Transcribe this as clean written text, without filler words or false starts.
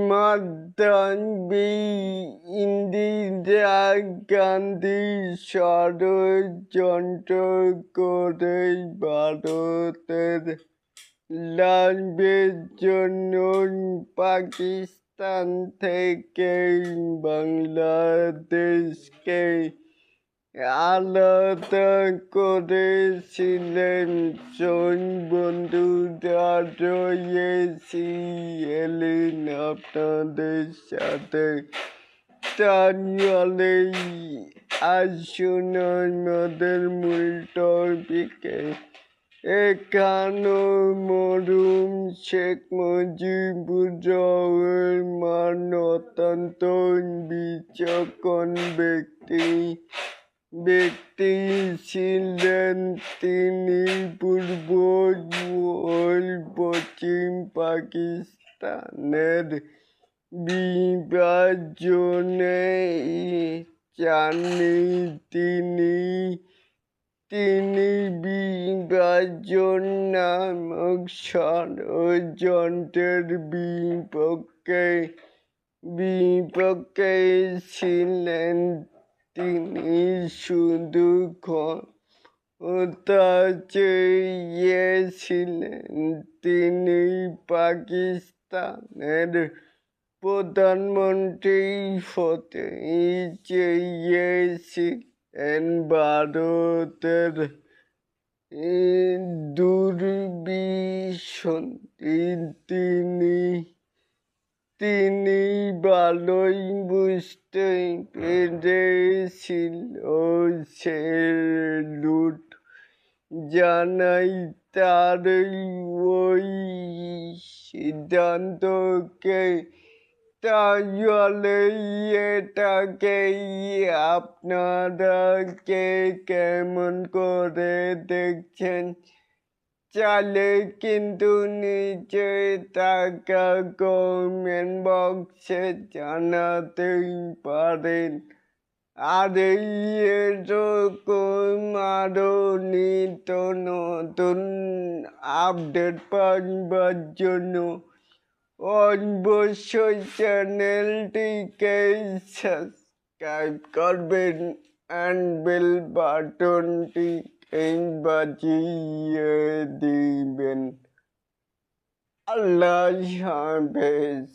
মাতঙ্গী ইন্দিরা গান্ধী ষড়যন্ত্র করে ভারতের লাভের জন্য পাকিস্তান থেকে বাংলাদেশকে আলাদা করেছিলেন। বন্ধুরা রয়েছি এলেন আপনাদের সাথে, তাহলে আসুন আমাদের মূল টপিকে। এখানো মরুম শেখ মুজিবুর রহমান অত্যন্ত বিচক্ষণ ব্যক্তি ছিলেন। তিনি পূর্ব ও পশ্চিম পাকিস্তানের বিভাজনে চাননি। তিনি বিভাজন নামক ষড়যন্ত্রের বিপক্ষে ছিলেন। তিনি শুধু ক্ষমতা চেয়েছিলেন, তিনি পাকিস্তানের প্রধানমন্ত্রী হতে চেয়েছিলেন। ভারতের দুর্বিসন্ধি তিনি ভালোই বুঝতে পেরেছিল। স্যালুট জানাই তার ওই সিদ্ধান্তকে। তাহলে এটাকেই আপনারা কেমন করে দেখছেন? চাইলে কিন্তু নিচে থাকা কমেন্ট বক্সে জানাতেই পারেন। আর এরকম আরো নিত্য নতুন আপডেট পাওয়ার জন্য অবশ্যই চ্যানেলটিকে সাবস্ক্রাইব করবেন অ্যান্ড বেল বাটনটি বাজিয়ে দিবেন। আল্লাহ হাফেজ।